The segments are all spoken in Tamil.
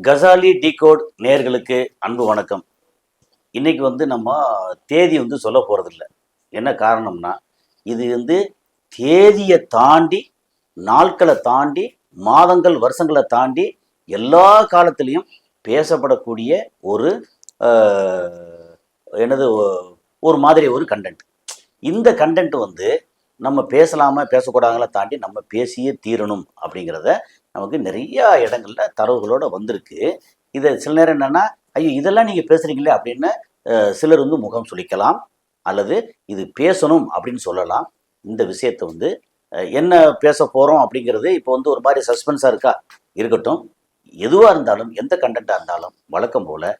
கசாலி டிகோட் நேயர்களுக்கு அன்பு வணக்கம். இன்னைக்கு நம்ம தேதி சொல்ல போகிறதில்ல. என்ன காரணம்னா, இது தேதியை தாண்டி, நாட்களை தாண்டி, மாதங்கள் வருஷங்களை தாண்டி எல்லா காலத்திலையும் பேசப்படக்கூடிய ஒரு என்னது ஒரு மாதிரி ஒரு கண்டென்ட். இந்த கண்டென்ட் நம்ம பேசலாமா பேசக்கூடாதுங்களா தாண்டி நம்ம பேசியே தீரணும் அப்படிங்கிறத நமக்கு நிறைய இடங்கள்ல தரவுகளோட வந்திருக்கு. இதை சில நேரம் என்னன்னா, ஐயோ இதெல்லாம் நீங்க பேசுறீங்களே அப்படின்னு சிலர் முகம் சுளிக்கலாம், அல்லது இது பேசணும் அப்படின்னு சொல்லலாம். இந்த விஷயத்தை என்ன பேச போறோம் அப்படிங்கிறது இப்போ ஒரு மாதிரி சஸ்பென்ஸா இருக்கா, இருக்கட்டும். எதுவாக இருந்தாலும், எந்த கண்டென்ட்டாக இருந்தாலும் வழக்கம் போல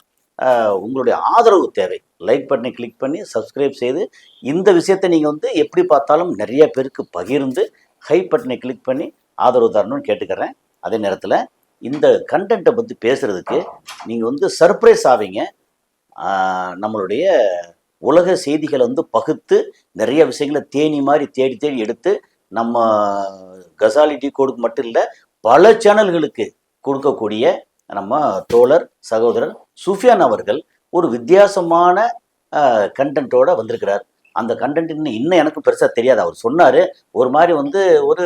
உங்களுடைய ஆதரவு தேவை. லைக் பட்டனை கிளிக் பண்ணி சப்ஸ்கிரைப் செய்து இந்த விஷயத்தை நீங்கள் எப்படி பார்த்தாலும் நிறைய பேருக்கு பகிர்ந்து ஹை பட்டனை கிளிக் பண்ணி ஆதரவு தரணும்னு கேட்டுக்கிறேன். அதே நேரத்தில் இந்த கண்டென்ட்டை பற்றி பேசுகிறதுக்கு நீங்கள் சர்ப்ரைஸ் ஆவீங்க. நம்மளுடைய உலக செய்திகளை பகுத்து நிறைய விஷயங்களை தேனி மாதிரி தேடி தேடி எடுத்து நம்ம கசாலி டிகோடுக்கு மட்டும் இல்லை, பல சேனல்களுக்கு கொடுக்கக்கூடிய நம்ம தோழர் சகோதரர் சுஃபியான் அவர்கள் ஒரு வித்தியாசமான கண்டென்ட்டோட வந்திருக்கிறார். அந்த கண்டென்ட் இன்னும் எனக்கு பெருசாக தெரியாது. அவர் சொன்னார் ஒரு மாதிரி ஒரு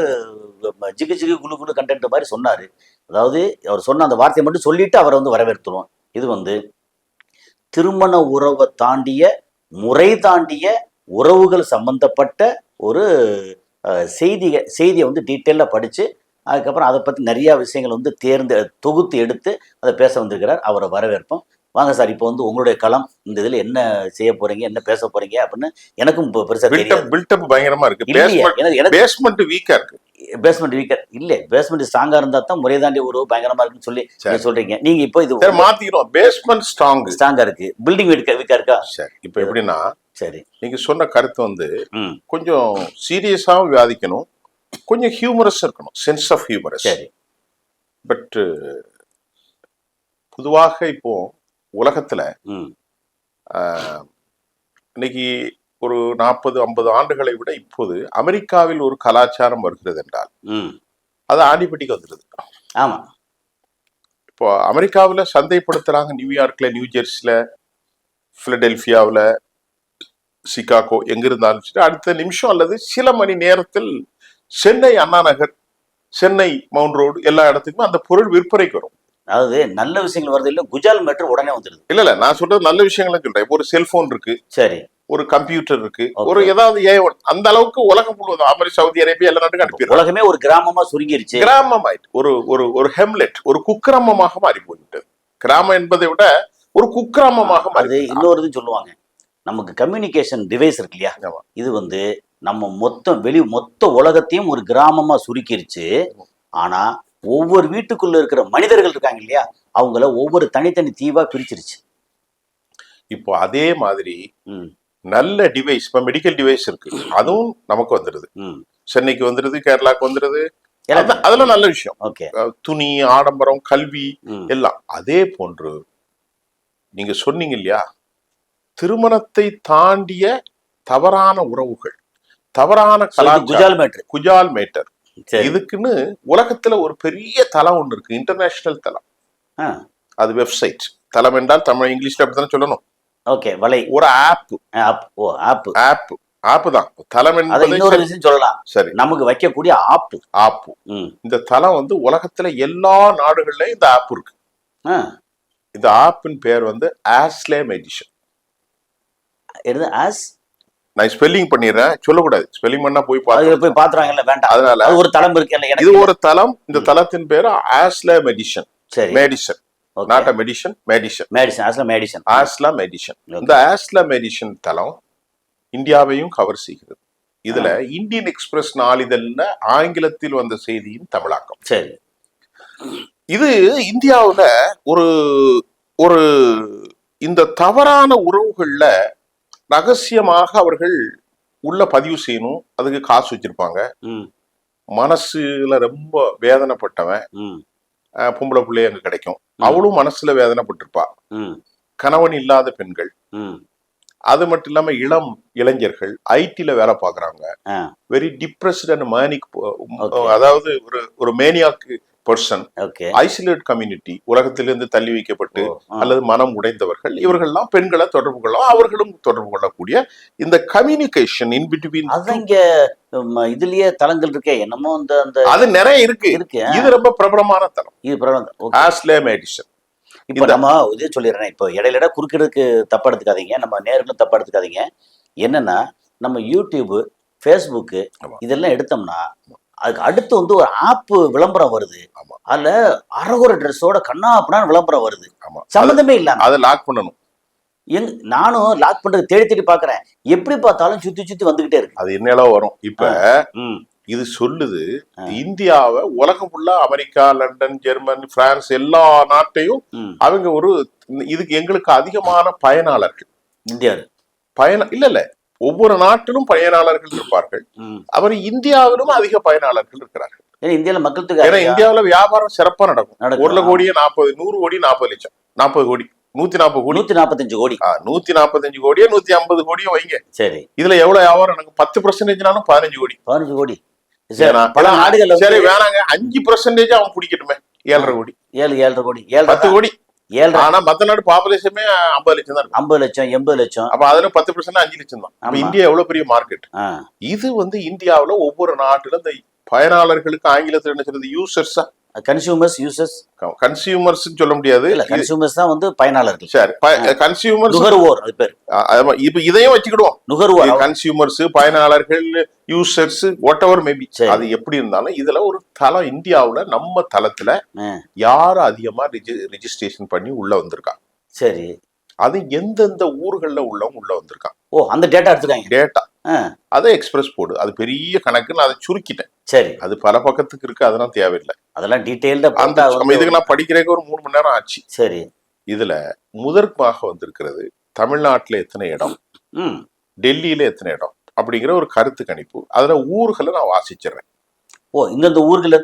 ஜிகு ஜிகு குழு குழு கண்டென்ட் மாதிரி சொன்னார். அதாவது அவர் சொன்ன அந்த வார்த்தையை மட்டும் சொல்லிட்டு அவரை வரவேற்றுவோம். இது திருமண உறவை தாண்டிய, முறை தாண்டிய உறவுகள் சம்பந்தப்பட்ட ஒரு செய்தியை டீட்டெயிலாக படித்து அதுக்கப்புறம் அதை பற்றி நிறையா விஷயங்கள் தொகுத்து எடுத்து அதை பேச வந்திருக்கிறார். அவரை வரவேற்போம். வாங்க சார். இப்போ உங்களுடைய களம், இந்த இதில் என்ன செய்ய போறீங்க, என்ன பேச போறீங்க அப்படின்னு எனக்கும் இப்போ பெருசாக பில்டப் பயங்கரமா இருக்கு. பேஸ்மெண்ட் வீக்கா இருக்கு. பேஸ்மெண்ட் வீக்கா இல்லை, பேஸ்மெண்ட் ஸ்ட்ராங்கா இருந்தா தான் முறை தாண்டி ஒரு பயங்கரமா இருக்குன்னு சொல்லி சொல்றீங்க நீங்க. இப்போ இது மாத்திக்கிறோம். பேஸ்மெண்ட் ஸ்ட்ராங்கா இருக்கு, பில்டிங் வீக்கா இருக்கா? சரி, இப்போ எப்படின்னா, சரி, நீங்க சொன்ன கருத்து கொஞ்சம் சீரியஸாவும் விவாதிக்கணும், கொஞ்சம் ஹியூமரஸ் இருக்கணும், சென்ஸ் ஆஃப் ஹியூமரஸ். சரி. பட் பொதுவாக இப்போ உலகத்துல இன்னைக்கு ஒரு 40-50 ஆண்டுகளை விட இப்போது அமெரிக்காவில் ஒரு கலாச்சாரம் வருகிறது என்றால் அது ஆண்டிப்பட்டிக்கு வந்துடுது. ஆமா, இப்போ அமெரிக்காவில் சந்தைப்படுத்துறாங்க. நியூயார்க்ல, நியூ ஜெர்சில, பிலடெல்பியாவில், சிகாகோ, எங்க இருந்தாலும் சரி, அடுத்த நிமிஷம் அல்லது சில மணி நேரத்தில் சென்னை அண்ணா நகர், சென்னை மவுண்ட் ரோடு, எல்லா இடத்துக்குமே அந்த பொருள் விற்பனைக்கு வரும். அதாவது நல்ல விஷயங்கள் வருது இல்ல, குஜால் மேட்டர் உடனே வந்துடுது. இல்ல நான் சொல்றது நல்ல விஷயங்களும் சொல்றேன். இப்போ ஒரு செல்போன் இருக்கு, சரி, ஒரு கம்ப்யூட்டர் இருக்கு, ஒரு ஏதாவது அந்த அளவுக்கு உலகம் முழுவதும், அமெரிக்கா, சவுதி அரேபியா, எல்லா நாட்டுக்கும் அனுப்பி உலகமே ஒரு கிராமமா சுருங்கிருச்சு. கிராமமாயிட்டு ஒரு ஒரு ஒரு ஹெம்லெட், ஒரு குக்கிராமமாக மாறி போய்விட்டது. கிராமம் என்பதை விட ஒரு குக்கிராமமாக மாறி. இன்னொரு சொல்லுவாங்க, நமக்கு கம்யூனிகேஷன் டிவைஸ் இருக்கு இல்லையா, இது நம்ம மொத்த உலகத்தையும் ஒரு கிராமமா சுருக்கிருச்சு. ஆனா ஒவ்வொரு வீட்டுக்குள்ள இருக்கிற மனிதர்கள் இருக்காங்க இல்லையா, அவங்கள ஒவ்வொரு தனித்தனி தீவா பிரிச்சிருச்சு. இப்போ அதே மாதிரி நல்ல டிவைஸ், இப்ப மெடிக்கல் டிவைஸ் இருக்கு, அதுவும் நமக்கு வந்துருது. சென்னைக்கு வந்துருது, கேரளாக்கு வந்துருது, அதெல்லாம் நல்ல விஷயம். துணி, ஆடம்பரம், கல்வி எல்லாம். அதே போன்று நீங்க சொன்னீங்க இல்லையா, திருமணத்தை தாண்டிய தவறான உறவுகள், தவறான குஜால் மேட்டர், இதுக்குன்னு உலகத்துல ஒரு பெரிய தளம் ஒண்ணு இருக்கு, இன்டர்நேஷனல் தளம். அது வெப்சைட். தளம் என்றால் தமிழ், இங்கிலீஷ்ல அப்படித்தானே சொல்லணும். ஓகே, வலை, ஒரு ஆப் தான் தளம் என்பது சொல்லலாம். சரி, நமக்கு வைக்கக்கூடிய ஆப். இந்த தளம் உலகத்துல எல்லா நாடுகள்லயும் இந்த ஆப் இருக்கு. இந்த ஆப்பின் பேர் ஆஸ்லேம் எடிஷன். நான் ஸ்பெல்லிங் பண்ணிடுறேன், சொல்லக்கூடாது. ஸ்பெல்லிங் பண்ணா போய் பாத்துறாங்கல்ல, வேண்டாம். அதனால ஒரு தளம் இருக்கு, இது ஒரு தளம். இந்த தளத்தின் பேரு ஆஸ்லேம் edition. Medicine, not a medicine, ஆஸ்லேம் எடிஷன். இந்த ஆஸ்லேம் எடிஷன் தளம் இந்தியாவையும் கவர் செய்கிறது. இதுல இந்தியன் எக்ஸ்பிரஸ் நாளிதழ்ல ஆங்கிலத்தில் வந்த செய்தியின் தமிழாக்கம். சரி. இது இந்தியாவுல ஒரு ஒரு இந்த தவறான உறவுகள்ல ரகசியமாக அவர்கள் உள்ள பதிவு செய்யணும். அதுக்கு காசு வச்சிருப்பாங்க. மனசுல ரொம்ப வேதனைப்பட்டவன், பொம்பளை பிள்ளை அங்க கிடைக்கும், அவளும் மனசுல வேதனைப்பட்டிருப்பா. கணவன் இல்லாத பெண்கள், அது மட்டும் இல்லாம இளம் இளைஞர்கள், ஐடில வேலை பாக்குறாங்க, வெரி டிப்ரெஸ்ட் அண்ட் மேனிக், அதாவது ஒரு மேனியாக்கு பர்சன், ஐசோலேட் கம்யூனிட்டி, உலகத்திலிருந்து தள்ளி வைக்கப்பட்டு அல்லது மனம் உடைந்தவர்கள், இவர்கள்லாம் பெண்களை தொடர்பு கொள்ளலாம், அவர்களும் தொடர்பு கொள்ளக்கூடிய இந்த கம்யூனிகேஷன் இன் பிட்வீன். இங்க இதுலயே தளங்கள் இருக்கே, என்னமோ அது நிறைய இருக்கு. இது ரொம்ப பிரபலமான தளம். இது பிரபலம். ஆஸ்லே மேடிசன். இப்ப நம்ம இதே சொல்லிடுறேன், இப்போ இடையில குறுக்கிடக்கு தப்பா எடுத்துக்காதீங்க, நம்ம நேர்களும் தப்பா எடுத்துக்காதீங்க. என்னன்னா நம்ம யூடியூப், ஃபேஸ்புக்கு இதெல்லாம் எடுத்தோம்னா அதுக்கு அடுத்து ஒரு ஆப் விளம்பரம் வருது. அதுல அரகுற ட்ரெஸ்ஸோட கண்ணா அப்படின்னா விளம்பரம் வருது. சம்மந்தமே இல்லாம அதை லாக் பண்ணணும். நானும் லாக் பண்றது தேடி தேடி பாக்குறேன், எப்படி பார்த்தாலும் சுத்தி சுத்தி வந்துகிட்டே இருக்கு. அது என்னெல்லாம் வரும். இப்ப இது சொல்லுது, இந்தியாவை உலகம் ஃபுல்லா, அமெரிக்கா, லண்டன், ஜெர்மனி, பிரான்ஸ் எல்லா நாட்டையும் அவங்க இதுக்கு எங்களுக்கு அதிகமான பயனாளர்கள் இந்தியா இல்ல ஒவ்வொரு நாட்டிலும் பயனாளர்கள் இருப்பார்கள். அவர் இந்தியாவிலும் அதிக பயனாளர்கள் இருக்கிறார்கள். இந்தியாவில மக்கள் தொகை, ஏன்னா இந்தியாவில வியாபாரம் சிறப்பா நடக்கும். 1 கோடியே 40, 100 கோடி 40 லட்சம், 40 கோடி, 140 கோடி, 145 கோடி, 145 கோடியே 150 கோடியே வைங்க. சரி, இதுல எவ்வளவு வியாபாரம் நடக்கும்? 10%னாலும் 15 கோடி. 15 கோடி. பல நாடுகள் சரி வேணாங்க, 5% அவன் பிடிக்கட்டுமே, 7.5 கோடி, 7.5 கோடி, 10 கோடி. ஆனா மத்த நாடு பாப்புலேஷனே 50 லட்சம் தான். 50 லட்சம், 80 லட்சம். அப்ப அதுல 10% 5 லட்சம் தான். இந்தியா எவ்வளவு பெரிய மார்க்கெட். இது இந்தியாவுல ஒவ்வொரு நாட்டுல இந்த பயனாளர்களுக்கு ஆங்கிலத்தில் என்ன சொல்றது, யூசர்ஸா, கன்சியூமர்ஸ், யூசர்ஸ், கன்சியூமர்ஸ் சொல்ல முடியாது, கன்சியூமர்ஸ் தான் பயனாளர்கள். சரி, கன்சியூமர்ஸ், நுகர்வோர் அது பேர். இப்ப இதையும் வச்சுக்கிடுவோம், நுகர்வோர், கன்சியூமர்ஸ், பயனாளர்கள், யூசர்ஸ், வாட் எவர் மேபி. அது எப்படி இருந்தாலும் இதுல ஒரு தளம் இந்தியாவுல, நம்ம தளத்துல யாரு அதிகமா ரெஜிஸ்ட்ரேஷன் பண்ணி உள்ள வந்திருக்காங்க. சரி, அது எந்தெந்த ஊர்கள்ல உள்ளவங்க உள்ள வந்திருக்காங்க. அந்த டேட்டா எடுத்துக்காங்க. டேட்டா அதை எக்ஸ்பிரஸ் போடு, அது பெரிய கணக்குன்னு அதை சுருக்கிட்டேன். சரி, அது பல பக்கத்துக்கு இருக்கு, அதெல்லாம் தேவையில்லை. அதெல்லாம் டீடைல்டா அந்த இதுக்கு நான் படிக்கிறதுக்கு ஒரு 3 மணி நேரம் ஆச்சு. சரி, இதுல முதற்காக வந்திருக்கிறது தமிழ்நாட்டுல எத்தனை இடம், டெல்லியில எத்தனை இடம் அப்படிங்கிற ஒரு கருத்து கணிப்பு. அதுல ஊர்களை நான் வாசிச்சிடுறேன். இந்த ஊர்கள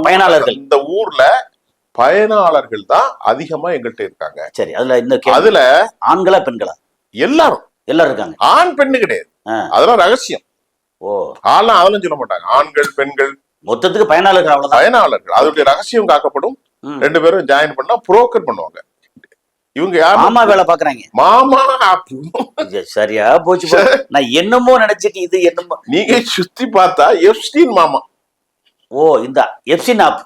பயனாளர்கள், இந்த ஊர்ல பயனாளர்கள் தான் அதிகமா எங்கள்கிட்ட இருக்காங்க. சரி, அதுல ஆண்களா பெண்களா? எல்லாரும் இருக்காங்க. ஆண் பெண்ணு கிடையாது, அதெல்லாம் ரகசியம். ஆள்லாம் அதெல்லாம் சொல்ல மாட்டாங்க. ஆண்கள் பெண்கள் மொத்தத்துக்கு பயனாளர்கள், பயனாளர்கள். அதோடைய ரகசியம் காக்கப்படும். 2 பேரும் ஜாயின் பண்ணா புரோக்கர் பண்ணுவாங்க. இவங்க யார்? மாமா வேலை பாக்குறாங்க. மாமா சரியா போச்சு. நான் என்னமோ நினைச்சிட்டு இது என்னமோ. நீங்க சுத்தி பார்த்தா எப்ஸ்டீன் மாமா. இந்த எப்ஸ்டீன் ஆப்,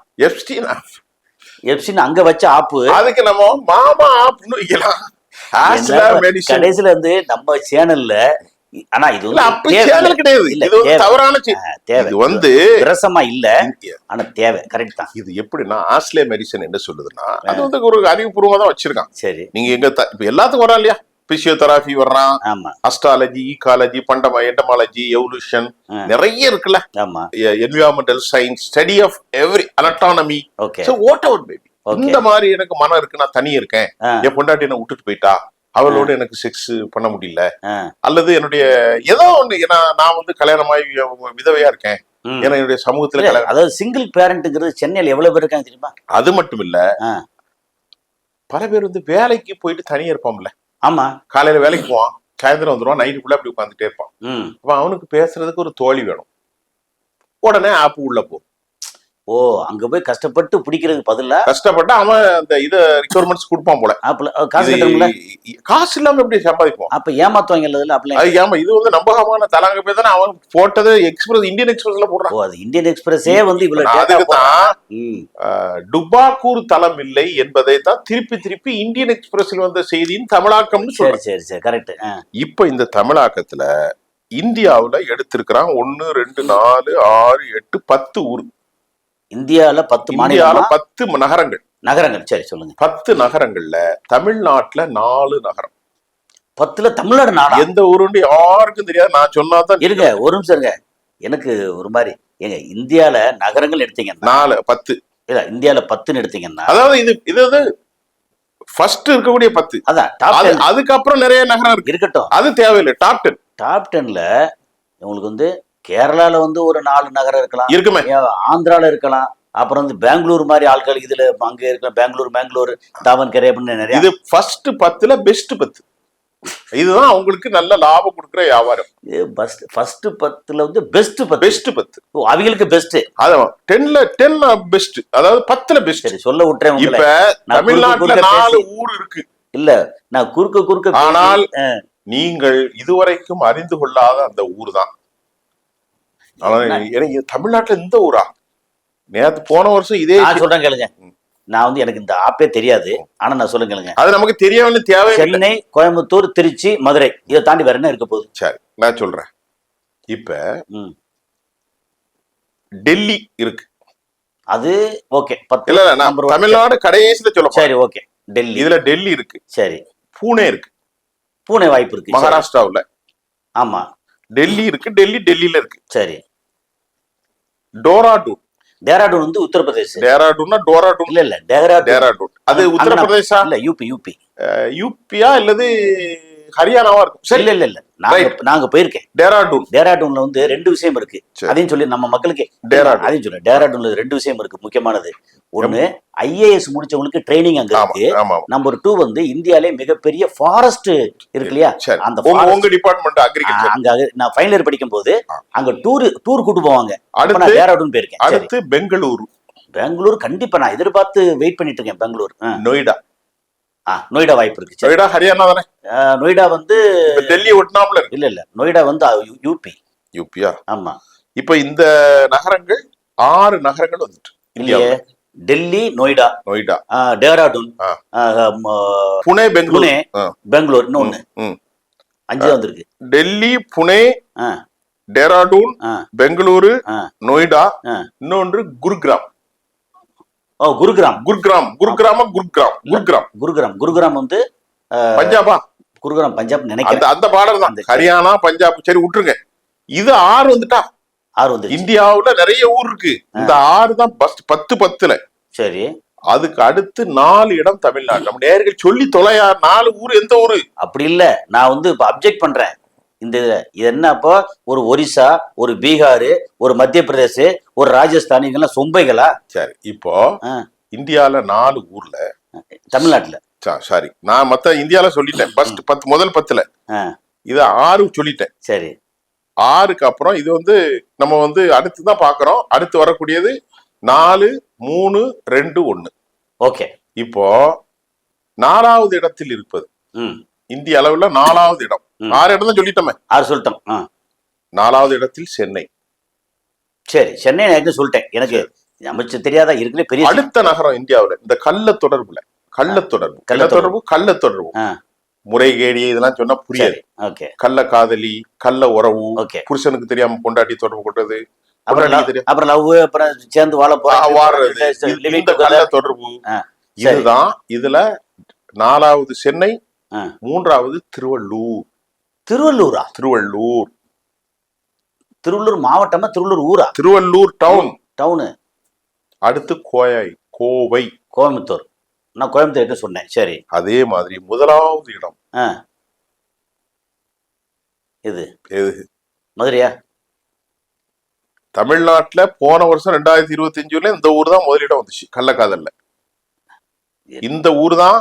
எப்ஸ்டீன் அங்க வச்ச ஆப்பு. அதுக்கு நம்ம மாமா ஆப்னு வைக்கலாம். கடைசியில நம்ம சேனல்ல, ஆனா இது கிடையாது, இது தவறான தேவை, விரசமா இல்ல, ஆனா தேவை கரெக்ட் தான். இது எப்படின்னா ஆஸ்லே மெடிசன் என்ன சொல்லுதுன்னா, அது ஒரு அறிவுபூர்வமா தான் வச்சிருக்கான். சரி, நீங்க இப்ப எல்லாத்துக்கும் வரா இல்லையா, பிசியோதெரபி வர்றான், அஸ்ட்ராலஜி, ஈகாலஜி, எண்டமாலஜி, எவல்யூஷன், நிறைய இருக்குல்ல. Environmental science, study of every anatomy, whatever baby. இந்த மாதிரி எனக்கு மனம் இருக்கு, நான் தனியா இருக்கேன், என் பொண்டாட்டி என்ன விட்டுட்டு போயிட்டா, அவளோட எனக்கு செக்ஸ் பண்ண முடியல, அல்லது என்னுடைய ஏதோ ஒண்ணு, நான் கல்யாணமாயி விதவையா இருக்கேன், ஏன்னா என்னுடைய சமூகத்துல, அதாவது சிங்கிள் பேரண்ட்ங்கிறது சென்னையில எவ்வளவு பேர் இருக்காங்க தெரியுமா? அது மட்டும் இல்ல, பல பேர் வேலைக்கு போயிட்டு தனியா இருப்பான்ல. ஆமா, காலையில வேலைக்கு போவான், சாயந்தரம் வந்துருவான், நைட்டுக்குள்ள அப்படி உட்காந்துட்டே இருப்பான். அப்ப அவனுக்கு பேசுறதுக்கு ஒரு தோழி வேணும். உடனே ஆப் உள்ள போ. அங்க போய் கஷ்டப்பட்டு பிடிக்கிறதுக்கு பதிலா கஷ்டப்பட்டு அவன் அந்த ரிக்வயர்மெண்ட்ஸ் கொடுப்பான் போல. காசு இல்லாம எப்படி சம்பாதிப்போம்? அப்ப ஏமாத்துவாங்க. இது நம்பகமான தலாங்க போய் தானே அவன் போட்டது. எக்ஸ்பிரஸ், இந்தியன் எக்ஸ்பிரஸ்ல போடுறான். அது இந்தியன் எக்ஸ்பிரஸே அதுக்குதான் டுபாக்கூர் தளம் இல்லை என்பதை தான் திருப்பி இந்தியன் எக்ஸ்பிரஸ்ல வந்த செய்தியின் தமிழாக்கம்னு சொல்றேன். சரி, கரெக்ட். இப்ப இந்த தமிழாக்கத்துல இந்தியாவுல எடுத்திருக்கிறான் 1, 2, 4, 6, 8, 10 ஊர். இந்தியால 10 மாநிலம், 10 நகரங்கள். சரி, சொல்லுங்க. 10 நகரங்கள்ல தமிழ்நாட்டுல 4 நகரம். 10ல தமிழ்நாடு நாடா? எந்த ஊருன்னு யாருக்கும் தெரியாது. நான் சொன்னாதான் இருங்க, ஒரு நிமிஷம் இருங்க. எனக்கு ஒரு மாதிரி இந்தியால நகரங்கள் எடுத்தீங்கன்னா 10 இல்ல, இந்தியால 10ன்னு எடுத்தீங்கன்னா, அதாவது இது ஃபர்ஸ்ட் இருக்கக்கூடிய 10. அதான் டாப் 10. அதுக்கப்புறம் நிறைய நகரம் இருக்கட்டும், அது தேவையில்லை. டாப் 10ல உங்களுக்கு கேரளால ஒரு 4 நகரம் இருக்கலாம், இருக்குமே. ஆந்திரால இருக்கலாம், அப்புறம் பெங்களூர் மாதிரி ஆட்கள் இதுல அங்க இருக்கலாம். பெங்களூர், தாவன்கரே அப்படின்னு நிறைய. இது ஃபர்ஸ்ட் 10ல பெஸ்ட் 10. இதுதான் அவங்களுக்கு நல்ல லாபம் கொடுக்குற வியாபாரம். ஃபர்ஸ்ட் 10ல வந்து பெஸ்ட் 10 அவங்களுக்கு பெஸ்ட். அதான் 10ல பெஸ்ட், அதாவது 10ல பெஸ்ட். சரி, சொல்ல விட்டுறேன். இப்ப தமிழ்நாட்டுல 4 ஊர் இருக்கு. இல்ல, நான் குறுக்க ஆனால் நீங்கள் இதுவரைக்கும் அறிந்து கொள்ளாத அந்த ஊர் தான். தமிழ்நாட்டுல இந்த ஊரா? நேத்து போன வருஷம் இதே சொல்றேன் கேளுங்க. நான் வந்து எனக்கு இந்த ஆப்பே தெரியாது, ஆனா நான் சொல்லுங்க கேளுங்க. அது நமக்கு தெரியாம தேவை. சென்னை, கோயம்புத்தூர், திருச்சி, மதுரை, இதை தாண்டி வேற என்ன இருக்க போகுது? சரி, நான் சொல்றேன். இப்ப டெல்லி இருக்கு. அது ஓகே. இல்ல தமிழ்நாடு கடைசியில சொல்ல. சரி, ஓகே. டெல்லி, இதுல டெல்லி இருக்கு. சரி, பூனே இருக்கு. பூனே வாய்ப்பு இருக்கு மகாராஷ்டிராவுல. ஆமா, டெல்லி இருக்கு. டெல்லியில இருக்கு. சரி. டேராடூன் வந்து உத்தரப்பிரதேஷ். டோராடூன் இல்ல டேராடூன் அது உத்தரப்பிரதேசா? இல்ல, யூபி. யூபியா இல்லது ஹரியானாவா இருக்கும். இல்ல நாங்க போயிருக்கேன். டேராடூன்ல வந்து 2 விஷயம் இருக்கு. அதையும் சொல்லி நம்ம மக்களுக்கு அதையும் சொல்லு. டேராடூன்ல 2 விஷயம் இருக்கு முக்கியமானது. ஒண்ணு, IAS முடிச்சவங்களுக்கு ட்ரைனிங் அங்க இருக்கு. நம்பர் 2 வந்து இந்தியாலே மிகப்பெரிய ஃபாரஸ்ட் இருக்கு இல்லையா, அந்த உங்க டிபார்ட்மெண்ட் அக்ரிகல்ச்சர். அங்க நான் ஃபைனல் இயர் படிக்கும் போது அங்க டூர் கூட்டு போவாங்க. நான் டேராடூன் போயிருக்கேன். அடுத்து பெங்களூர் கண்டிப்பா நான் எதிர்பார்த்து வெயிட் பண்ணிட்டு இருக்கேன். பெங்களூர். நொய்டா வாய்ப்பு இருக்கு. நொய்டா ஹரியானா தானே? நொய்டா வந்து டெல்லி ஒட்டினாப்ல இருக்கு. இல்ல நொய்டா வந்து யூபியா. ஆமா. இப்ப இந்த நகரங்கள் 6 நகரங்கள் வந்துட்டு இல்லையே. டெல்லி, நொய்டா, டேராடூன், புனே, பெங்களூர், இன்னொன்னு 5 வந்திருக்கு. டெல்லி, புனே, டேராடூன், பெங்களூரு, நொய்டா, இன்னொன்று குருகிராம். குருகிராம் வந்து பஞ்சாபா? பஞ்சாப் நினைக்கிறேன். அந்த பார்டர் தான். ஹரியானா, பஞ்சாப். சரி, விட்டுருங்க. இது 6 வந்துட்டா. 6 வந்து இந்தியாவுல நிறைய ஊர் இருக்கு. இந்த 6 தான் 10ல. சரி, அதுக்கு அடுத்து 4 இடம் தமிழ்நாடு. நம்ம நேர்கள் சொல்லி தொலையா. 4 ஊர் எந்த ஊரு? அப்படி இல்ல, நான் வந்து அப்ஜெக்ட் பண்றேன். இது என்னப்போ, ஒரு ஒரிசா, ஒரு பீகார், ஒரு மத்திய பிரதேச, ஒரு ராஜஸ்தான், இதெல்லாம் சொம்பைகளா? சரி, இப்போ இந்தியால 4 ஊர்ல தமிழ்நாட்டுல. சாரி, நான் மத்த இந்தியால சொல்லிட்டேன். முதல் 10ல இது 6 சொல்லிட்டேன். சரி, 6க்கு அப்புறம் இது வந்து நம்ம வந்து அடுத்துதான் பாக்குறோம். அடுத்து வரக்கூடியது 4, 3, 2, 1. ஓகே. இப்போ 4வது இடத்தில் இருப்பது இந்திய அளவுல 4வது இடம். 6 இடம் தான் சொல்லிட்டோமே. 6 சொல்லிட்டோம். 4வது இடத்தில் சென்னை. சரி, சென்னை நான் சொல்லிட்டேன். எனக்கு அமைச்சு தெரியாதா இருக்குல்ல பெரிய. அடுத்த நகரம் இந்தியாவுல இந்த கள்ளத்தொடர்பு முறைகேடி இதெல்லாம் சொன்னா புரியாது. கள்ள காதலி, கள்ள உறவு, புருஷனுக்கு தெரியாம பொண்டாட்டி தொடர்பு கொண்டது, அப்புறம் லவ், அப்புறம் சேர்ந்து வாழ கள்ள தொடர்பு. இதுதான் இதுல 4வது சென்னை, 3வது திருவள்ளூர். திருவள்ளூர் மாவட்டமா, திருவள்ளூர் ஊரா? திருவள்ளூர் டவுன். அடுத்து கோவை, கோயம்புத்தூர். நான் கோயம்புத்தூர் சொன்னேன். சரி, அதே மாதிரி முதலாவது இடம் இது மதுரையா? தமிழ்நாட்டுல போன வருஷம் 2025 இந்த ஊர் தான் முதலிடம் வந்துச்சு கள்ளக்காதல்ல. இந்த ஊர் தான்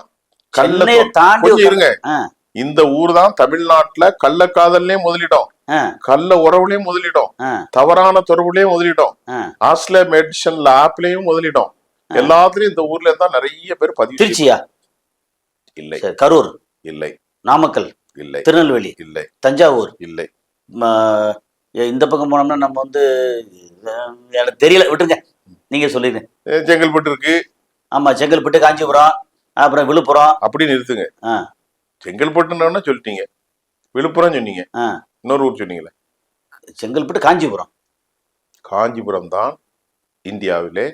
இருங்க. இந்த ஊர் தான் தமிழ்நாட்டுல கள்ளக்காதல்லே முதலிடம், கள்ள உறவுலயும் முதலிடம், தவறான தொடர்புலயும் முதலிடம், ஆஸ்ல மெடிசன்ல ஆப்லயும் முதலிடம். எல்லாத்துலயும் இந்த ஊர்ல இருந்தா நிறைய பேர் பதிவு. திருச்சியா? இல்லை. கரூர்? இல்லை. நாமக்கல்? இல்லை. திருநெல்வேலி? இல்லை. தஞ்சாவூர்? இல்லை. இந்த பக்கம் போனோம்னா நம்ம வந்து எனக்கு தெரியல, விட்டுருங்க, நீங்க சொல்லிருங்க. செங்கல்பட்டு இருக்கு. ஆமா, செங்கல்பட்டு, காஞ்சிபுரம், அப்புறம் விழுப்புரம். அப்படி நிறுத்துங்க. செங்கல்பட்டுன்னு சொல்லிட்டீங்க, விழுப்புரம் சொன்னீங்க, இன்னொரு ஊர் சொன்னீங்களே. செங்கல்பட்டு, காஞ்சிபுரம் தான் இந்தியாவிலே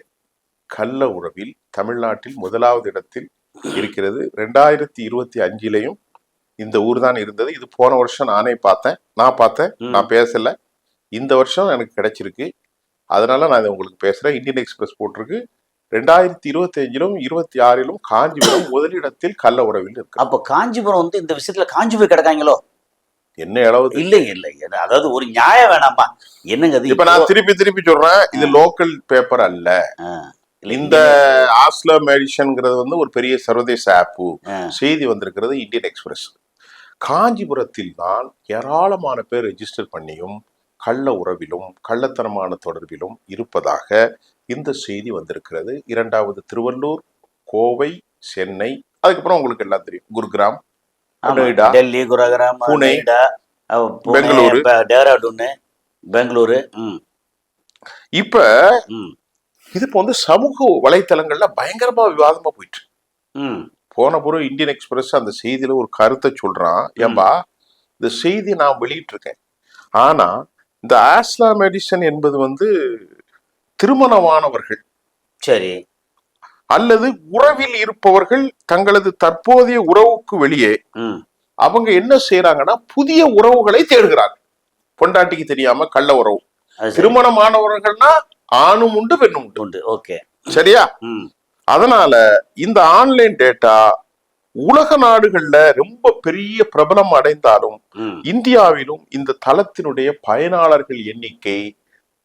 கள்ள உறவில் தமிழ்நாட்டில் முதலாவது இடத்தில் இருக்கிறது. 2025 இந்த ஊர் தான் இருந்தது. இது போன வருஷம் நான் பேசல. இந்த வருஷம் எனக்கு கிடைச்சிருக்கு. அதனால நான் இதை உங்களுக்கு பேசுறேன். இந்தியன் எக்ஸ்பிரஸ் போட்டிருக்கு 2025 26 காஞ்சிபுரம் முதலிடத்தில் கள்ள உறவில் இருக்கு. அப்ப காஞ்சிபுரம் வந்து இந்த விஷயத்துல காஞ்சி போய் கிடக்காங்களோ? என்ன அளவு? இல்லை, அதாவது ஒரு நியாயம் வேணாமா? என்னங்க இப்ப நான் திருப்பி சொல்றேன், இது லோக்கல் பேப்பர் அல்ல. இந்த ஆஸ்லோ மெடிசன்ங்கிறது வந்து ஒரு பெரிய சர்வதேச ஆப்பு. செய்தி வந்திருக்கிறது இந்தியன் எக்ஸ்பிரஸ். காஞ்சிபுரத்தில் தான் ஏராளமான பேர் ரெஜிஸ்டர் பண்ணியும் கள்ள உறவிலும் கள்ளத்தனமான தொடர்பிலும் இருப்பதாக இந்த செய்தி வந்திருக்கிறது. இரண்டாவது திருவள்ளூர், கோவை, சென்னை, அதுக்கப்புறம் உங்களுக்கு எல்லாம் தெரியும் குருகிராம், நொய்டா, டெல்லி, குருகிராம், புனே, பெங்களூரு, டேராடூன், பெங்களூரு. இப்ப இது வந்து சமூக வலைத்தளங்கள்ல பயங்கரமா விவாதமா போயிட்டு. போன பிறகு இந்தியன் எக்ஸ்பிரஸ் அந்த செய்தியில ஒரு கருத்தை சொல்றான், ஏம்பா இந்த செய்தி நான் வெளியிட்டு இருக்கேன், ஆனா இந்த ஆஸ்லா மெடிசன் என்பது வந்து திருமணமானவர்கள், சரி, அல்லது உறவில் இருப்பவர்கள் தங்களது தற்போதைய உறவுக்கு வெளியே அவங்க என்ன செய்யறாங்கன்னா புதிய உறவுகளை தேடுகிறாங்க. பொண்டாட்டிக்கு தெரியாம கள்ள உறவு. திருமணமானவர்கள்னா ஆணும் உண்டு பெண்ணும் உண்டு. ஓகே, சரியா? அதனால இந்த ஆன்லைன் டேட்டா உலக நாடுகள்ல ரொம்ப பெரிய பிரபலம் அடைந்தாலும் இந்தியாவிலும் இந்த தளத்தினுடைய பயனாளர்கள் எண்ணிக்கை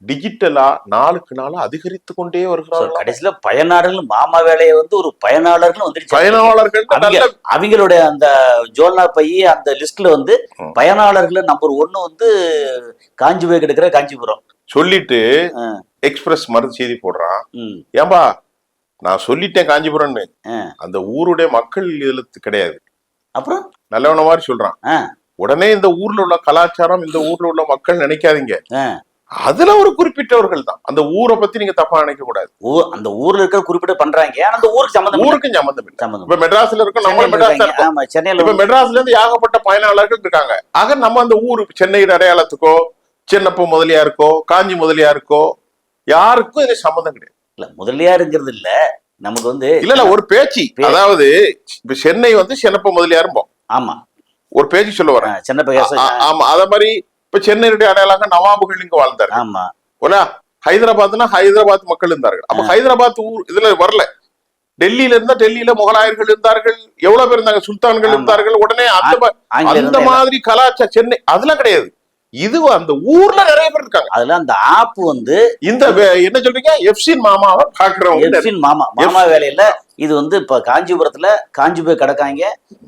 டிஜிட்டலா நாளுக்கு நாள் அதிகரித்து கொண்டே வருகிறார்கள். கடைசியில பயனாளர்கள் மாமா வேலையை வந்து ஒரு பயனாளர்கள் வந்துருச்சு. பயனாளர்கள் அவங்களுடைய அந்த ஜோல்னா பைய அந்த லிஸ்ட்ல வந்து பயனாளர்கள் நம்பர் 1 வந்து காஞ்சி போய் கிடக்குற காஞ்சிபுரம் சொல்லிட்டு எக்ஸ்பிரஸ் மறு செய்தி போடுறான், ஏன்பா நான் சொல்லிட்டேன் காஞ்சிபுரம்னு, அந்த ஊருடைய மக்கள் இதுல கிடையாது. அப்புறம் நல்லவன மாதிரி சொல்றான். உடனே இந்த ஊர்ல உள்ள கலாச்சாரம், இந்த ஊர்ல உள்ள மக்கள் நினைக்காதீங்க, அதுல ஒரு குறிப்பிட்டவர்கள் தான். அந்த ஊரை பத்தி நீங்க தப்பா நினைக்க கூடாது. அந்த ஊர்ல இருக்க குறிப்பிட்ட பண்றாங்க, அந்த ஊருக்கு சம்பந்தம் இல்லை. இப்ப மெட்ராஸ்ல இருக்க நம்ம மெட்ராஸ்ல இருக்கோம், சென்னையில இப்ப மெட்ராஸ்ல இருந்து ஏகப்பட்ட பயனாளர்கள் இருக்காங்க. ஆக நம்ம அந்த ஊரு சென்னை அடையாளத்துக்கோ சின்னப்ப முதலியாருக்கோ காஞ்சி முதலியாருக்கோ யாருக்கும் இது சம்பந்தம் கிடையாது. இல்ல முதலியாருங்கிறது இல்ல, நமக்கு வந்து இல்ல ஒரு பேச்சு, அதாவது இப்ப சென்னை வந்து சின்னப்ப முதலியாரும்போம். ஆமா, ஒரு பேச்சு சொல்ல வரேன், சின்னப்ப. ஆமா, அத மாதிரி இப்ப சென்னையுடைய அடையாளங்க நவாபுகள் இங்க வாழ்ந்தாரு. ஆமா, ஹைதராபாத்னா ஹைதராபாத் மக்கள் இருந்தார்கள். அப்ப ஹைதராபாத் ஊர் இதுல வரல. டெல்லியில இருந்தா டெல்லியில முகலாயர்கள் இருந்தார்கள், எவ்வளவு பேர் இருந்தாங்க, சுல்தான்கள் இருந்தார்கள். உடனே அந்த மாதிரி கலாச்சார சென்னை அதெல்லாம் கிடையாது. இது அந்த ஊர்ல நிறைய பேர் இருக்காங்க. அதுல அந்த ஆப் வந்து இந்த என்ன சொல்றீங்க, எஃப்சின் மாமாவை பாக்குறவங்க, மாமா வேலையில இது வந்து இப்ப காஞ்சிபுரத்துல காஞ்சி போய் கிடக்காங்க,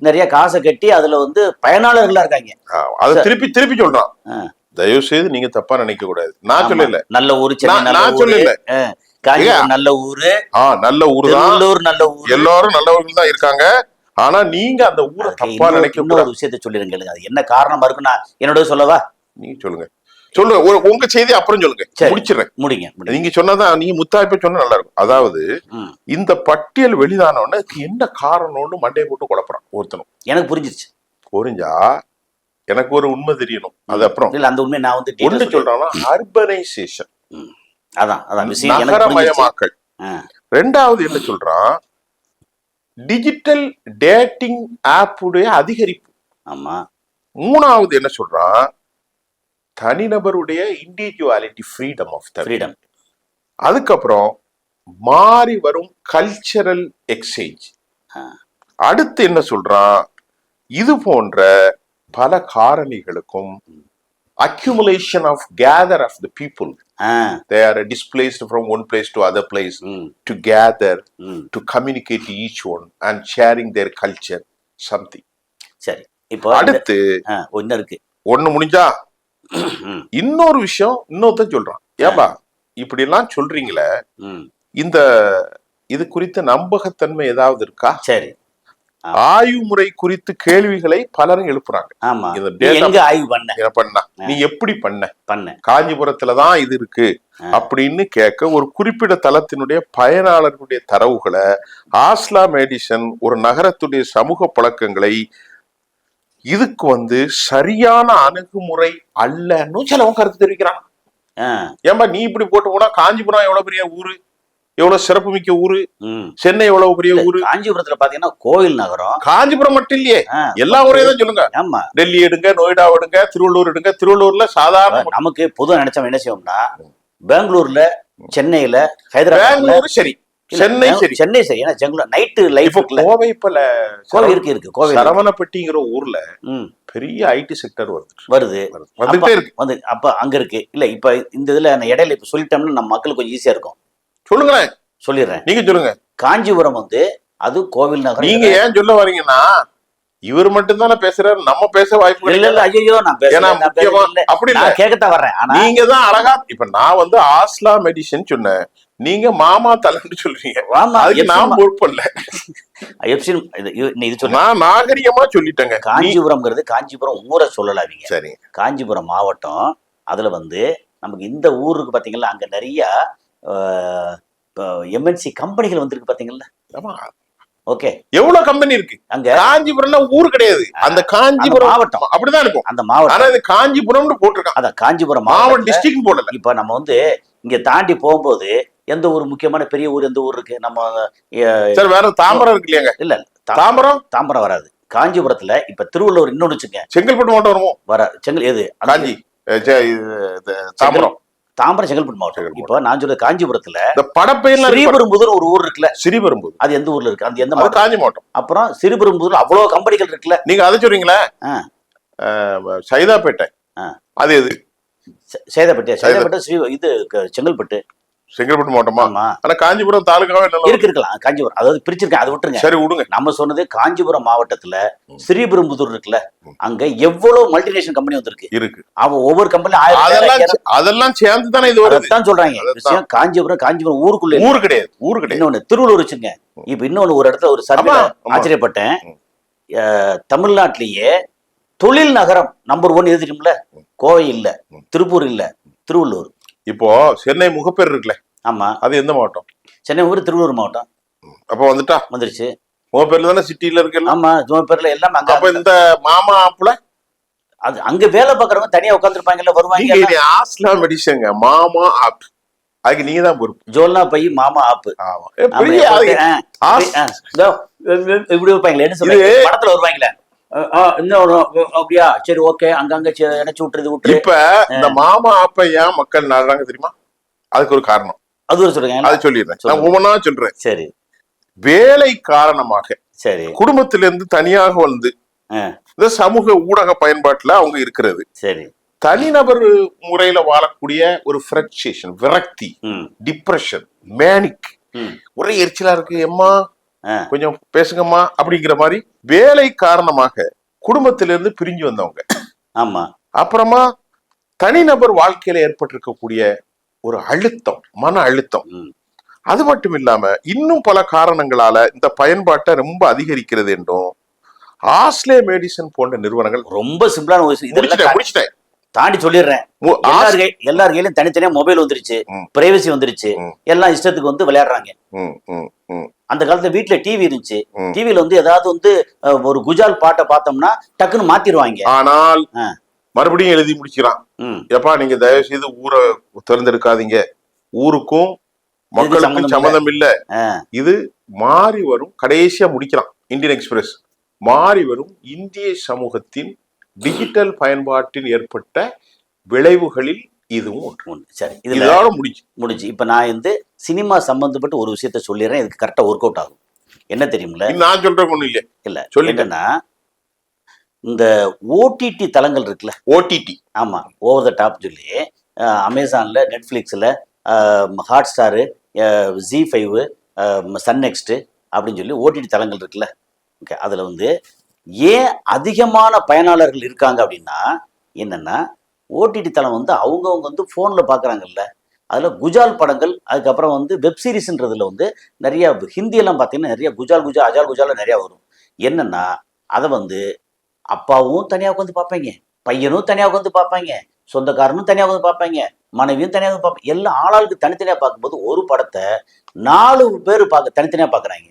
நிறைய காசை கட்டி அதுல வந்து பயனாளர்களா இருக்காங்க. அதை திருப்பி சொல்றான், தயவு செய்து நீங்க தப்பா நினைக்க கூடாது. நான் சொல்லல, நல்ல ஊரு நான் சொல்லல, நல்ல ஊரு, நல்ல ஊரு தான், நல்ல ஊரு, எல்லாரும் நல்லவர்கள் தான் இருக்காங்க. ஆனா நீங்க அந்த ஊரை தப்பா நினைக்க கூடாது. ஒரு விஷயத்த சொல்லிருங்க, அது என்ன காரணமா இருக்கு நான் என்னோட சொல்லவா? நீங்க சொல்லுங்க உங்க செய்தி அப்புறம் சொல்லுங்க, முடிச்சிடுறேன். முடிங்க, நீங்க சொன்னதான், நீங்க முத்தாய்ப்ப சொன்னா நல்லா இருக்கும். அதாவது இந்த பட்டியல் வெளிதானோன்னு என்ன காரணம்னு மண்டையை போட்டு குழப்பறான் ஒருத்தனும். எனக்கு புரிஞ்சா எனக்கு ஒரு உண்மை தெரியணும். அது அப்புறம் இல்ல, அந்த உண்மை நான் வந்து ஒண்ணு சொல்றான்னா அர்பனைசேஷன், அதான் நகரமயமாக்கல். ரெண்டாவது என்ன சொல்றான், டிஜிட்டல் டேட்டிங் ஆப் உடைய அதிகரிப்பு. ஆமா. மூணாவது என்ன சொல்றான், தனிநபருடைய இண்டிவிஜுவாலிட்டி, ஃப்ரீடம் ஆஃப் ஃப்ரீடம். அதுக்கப்புறம் மாறி வரும் கல்ச்சரல் எக்ஸ்சேஞ்ச். அடுத்து என்ன சொல்றான், இது போன்ற பல காரணிகளுக்கும் accumulation of gather of the people, they are displaced from one place to other place to gather to communicate to each one and sharing their culture something. சரி, இப்போ அடுத்து ஒன்னு இருக்கு, ஒண்ணு முடிஞ்சா இன்னொரு விஷயம் இன்னொருத்தன் சொல்றான், ஏப்பா இப்படி எல்லாம் சொல்றீங்களே, இந்த இது குறித்த நம்பகத்தன்மை ஏதாவது இருக்கா? சரி, ஆய்வு முறை குறித்து கேள்விகளை பலரும் எழுப்புறாங்க. ஆய்வு பண்ண நீ எப்படி பண்ண காஞ்சிபுரத்துலதான் இது இருக்கு அப்படின்னு கேட்க, ஒரு குறிப்பிட்ட தளத்தினுடைய பயனாளர்களுடைய தரவுகளை ஆஸ்லா மெடிசன் ஒரு நகரத்துடைய சமூக பழக்கங்களை இதுக்கு வந்து சரியான அணுகுமுறை அல்லன்னு சிலவங்க கருத்து தெரிவிக்கிறான். ஏன்பா நீ இப்படி போட்டு போனா காஞ்சிபுரம் எவ்வளவு பெரிய ஊரு, எவ்வளவு சிறப்பு மிக்க ஊரு, சென்னை எவ்வளவு பெரிய ஊரு. காஞ்சிபுரத்துல பாத்தீங்கன்னா கோவில் நகரம். காஞ்சிபுரம் மட்டும் இல்லையே, எல்லா ஊரையும் தான் சொல்லுங்க. டெல்லி எடுங்க, நொய்டா எடுங்க, திருவள்ளூர் எடுங்க. திருவள்ளூர்ல சாதாரண நமக்கு பொதுவா நினைச்சோம் என்ன செய்வோம்னா, பெங்களூர்ல, சென்னையில, ஹைதராபாத், சரி, சென்னை சரி, சென்னை சரி, ஏன்னா ஜெங்களூர் நைட்டு லைஃப் கோவை கோவை இருக்கு கோவை சரவணப்பட்டிங்கிற ஊர்ல பெரிய ஐடி செக்டர் வந்துட்டே இருக்கு. வந்து அப்ப அங்க இருக்கு இல்ல, இப்ப இந்த இதுல இடையில இப்ப சொல்லிட்டோம்னா நம்ம மக்களுக்கு கொஞ்சம் ஈஸியா இருக்கும். சொல்லுங்களேன், சொல்லிடுறேன், நீங்க சொல்லுங்க. காஞ்சிபுரம் வந்து அது கோவில் நகரம். நீங்க ஏன் சொல்ல வரீங்கன்னா, இவர் மட்டும் தானே பேசுறாரு, நம்ம பேச வாய்ப்பு இல்ல இல்ல, ஐயோ நான் ஏன்னா பேசுறேன், முக்கியமா அப்படி இல்ல, கேட்கத்தான் வர்றேன். ஆனா நீங்க தான் அழகா இப்ப நான் வந்து ஆஸ்லா மெடிசன் சொன்னேன், நீங்க மாமா தலைன்னு சொல்றீங்க. அதுக்கு நான் பொறுப்பல்ல. இது சொல்ல நான் நாகரிகமா சொல்லிட்டேங்க. காஞ்சிபுரம்ங்கிறது காஞ்சிபுரம் ஊரை சொல்லலாதீங்க. சரி, காஞ்சிபுரம் மாவட்டம். அதுல வந்து நமக்கு இந்த ஊருக்கு பாத்தீங்களா, அங்க நிறைய எம்என்சி கம்பெனிகள் வந்திருக்கு பாத்தீங்களா. ஓகே, எவ்வளவு கம்பெனி இருக்கு அங்க. காஞ்சிபுரம்னா ஊர் கிடையாது, அந்த காஞ்சிபுரம் மாவட்டம் அப்படிதான் இருக்கும் அந்த மாவட்டம். ஆனா இது காஞ்சிபுரம்னு போட்டிருக்கான். அதான் காஞ்சிபுரம் மாவட்டம், டிஸ்ட்ரிக்ட் போடல. இப்ப நம்ம வந்து இங்க தாண்டி போகும்போது எந்த ஊர் முக்கியமான பெரிய ஊர் எந்த ஊர் இருக்கு நம்ம சார்? வேற தாம்பரம் இருக்கு இல்லையாங்க? இல்ல தாம்பரம் வராது. காஞ்சிபுரத்துல இப்ப திருவள்ளூர் இன்னொன்னு வச்சுங்க, செங்கல்பட்டு மாவட்டம் வருமோ? வர செங்கல் எது காஞ்சி தாம்பரம் செங்கல்பட்டு மாவட்டம். இப்போ நான் சொல்ற காஞ்சிபுரத்துல படப்பெயர் ஸ்ரீபெரும்புதூர் ஒரு ஊர் இருக்குல்ல, ஸ்ரீபெரும்புதூர். அது எந்த ஊர்ல இருக்கு? அது எந்த மாவட்டம்? காஞ்சி மாவட்டம். அப்புறம் ஸ்ரீபெரும்புதூர் அவ்வளவு கம்பெனிகள் இருக்குல்ல, நீங்க அதை சொல்றீங்களா? சைதாப்பேட்டை அது எது? சைதாப்பேட்டை இது செங்கல்பட்டு மாவட்டமா? ஆனா காஞ்சிபுரம் தாலுகாவே இருக்கலாம். காஞ்சிபுரம் அதாவது பிரிச்சிருக்கேன், அதை விட்டுருங்க. சரி விடுங்க. நம்ம சொன்னது காஞ்சிபுரம் மாவட்டத்துல ஸ்ரீபெரும்புதூர் இருக்குல்ல, அங்க எவ்வளவு மல்டிநேஷனல் கம்பெனி வந்திருக்கு இருக்கு. அவன் ஒவ்வொரு கம்பெனி அதெல்லாம் சேர்ந்து தானே இது வருது சொல்றாங்க விஷயம். காஞ்சிபுரம் ஊருக்குள்ள ஊர் கிடையாது, ஊர் கிடையாது. இன்னொன்னு திருவள்ளூர் வச்சுங்க. இப்ப இன்னொன்னு ஒரு இடத்துல ஒரு சர்வே ஆச்சரியப்பட்டேன். தமிழ்நாட்டிலேயே தொழில் நகரம் நம்பர் 1 எழுதிட்டோம்ல, கோவை இல்ல, திருப்பூர் இல்ல, திருவள்ளூர். இப்போ சென்னை முகப்பேர் இருக்குல்ல, ஆமா, அது எந்த மாவட்டம்? சென்னை முகப்பேர் திருவள்ளூர் மாவட்டம். அப்ப வந்துருச்சு. முகப்பேர்ல தானே சிட்டில இருக்கு. ஆமா, முகப்பேர்ல எல்லாம் அங்க. அப்ப இந்த மாமா ஆப்புல அது அங்க வேலை பாக்குறவங்க தனியா உட்காந்துருப்பாங்கல்ல, வருவாங்க. ஆஸ்லா மெடிசன்ங்க மாமா ஆப், அதுக்கு நீங்க தான் பொறுப்பு. ஜோல்னா பை மாமா ஆப். இப்படி வைப்பாங்களே, என்ன சொல்றீங்க, படத்துல வருவாங்களே, அப்படியா, சரி ஓகே, அங்கங்க நினைச்சு விட்டுறது. இப்ப இந்த மாமா ஆப்பை ஏன் மக்கள் நாடுறாங்க தெரியுமா? அதுக்கு ஒரு காரணம். அது ஒரு சொல்றேன், அது சொல்லிடுறேன், நான் ஒவ்வொன்னா சொல்றேன். சரி. வேலை காரணமாக சரி குடும்பத்திலிருந்து தனியாக வந்து இந்த சமூக ஊடக பயன்பாட்டுல அவங்க இருக்கிறது. சரி. தனிநபர் முறையில வாழக்கூடிய ஒரு ஃப்ரஸ்ட்ரேஷன், விரக்தி, டிப்ரெஷன், மேனிக், ஒரே எரிச்சலா இருக்கு, எம்மா கொஞ்சம் பேசுங்கம்மா அப்படிங்கிற மாதிரி வேலை காரணமாக குடும்பத்திலிருந்து பிரிஞ்சு வந்தவங்க. ஆமா. அப்புறமா தனிநபர் வாழ்க்கையில ஏற்பட்டிருக்கக்கூடிய ஒரு அழுத்தம், மன அழுத்தம், அது மட்டும் இல்லாம இன்னும் பல காரணங்களால இந்த பயன்பாட்டை ரொம்ப அதிகரிக்கிறது என்றும் ஆஸ்லே மெடிசன் போன்ற நிறுவனங்கள் ரொம்ப சிம்பிளான முடிச்சிட்டேன் தாண்டி சொல்லிடுறேன். எல்லார் கையிலும் தனித்தனியா மொபைல் வந்துருச்சு, பிரைவசி வந்துருச்சு, எல்லாம் இஷ்டத்துக்கு வந்து விளையாடுறாங்க. அந்த காலத்துல வீட்டுல டிவி இருந்துச்சு, டிவில வந்து ஏதாவது வந்து ஒரு குஜால் பாட்டை பார்த்தோம்னா டக்குன்னு மாத்திடுவாங்க. ஆனால் மறுபடியும் எழுதி முடிக்கிறான், எப்பா நீங்க தயவு செய்து ஊரை தேர்ந்தெடுக்காதீங்க, ஊருக்கும் மக்களுக்கும் சம்மந்தம் இல்ல, இது மாறி வரும். கடைசியா முடிக்கிறான் இந்தியன் எக்ஸ்பிரஸ், மாறி வரும் இந்திய சமூகத்தின் டிஜிட்டல் பயன்பாட்டில் ஏற்பட்ட விளைவுகளில் இதுவும் ஒன்று. சரி, இதோட முடிச்சு. இப்ப நான் வந்து சினிமா சம்பந்தப்பட்ட ஒரு விஷயத்த சொல்லிடுறேன், இதுக்கு கரெக்டா ஒர்க் அவுட் ஆகும். என்ன தெரியுமில்ல, நான் சொல்றேன் ஒண்ணு இல்ல சொல்லிட்டேன்னா, இந்த ஓடிடி தளங்கள் இருக்குல்ல, ஓடிடி, ஆமா, ஓவர் த டாப் சொல்லி அமேசான்ல, நெட்ஃபிளிக்ஸ்ல, Hotstar, Z5, Sun NXT அப்படின்னு சொல்லி ஓடிடி தளங்கள் இருக்குல்ல. ஓகே, அதுல வந்து ஏன் அதிகமான பயனாளர்கள் இருக்காங்க அப்படின்னா என்னன்னா, ஓடிடி தளம் வந்து அவங்கவுங்க வந்து ஃபோனில் பார்க்குறாங்கல்ல, அதில் குஜால் படங்கள், அதுக்கப்புறம் வந்து வெப் சீரிஸ்ன்றதுல வந்து நிறையா ஹிந்தியெல்லாம் பார்த்தீங்கன்னா நிறைய அஜால் குஜால நிறையா வரும். என்னன்னா, அதை வந்து அப்பாவும் தனியாக உட்காந்து பார்ப்பாங்க, பையனும் தனியாக உட்காந்து பார்ப்பாங்க, சொந்தக்காரனும் தனியாக உட்காந்து பார்ப்பாங்க, மனைவியும் தனியாக வந்து பார்ப்பாங்க. எல்லாம் ஆளாளுக்கு தனித்தனியாக பார்க்கும்போது ஒரு படத்தை 4 பேர் தனித்தனியாக பார்க்குறாங்க.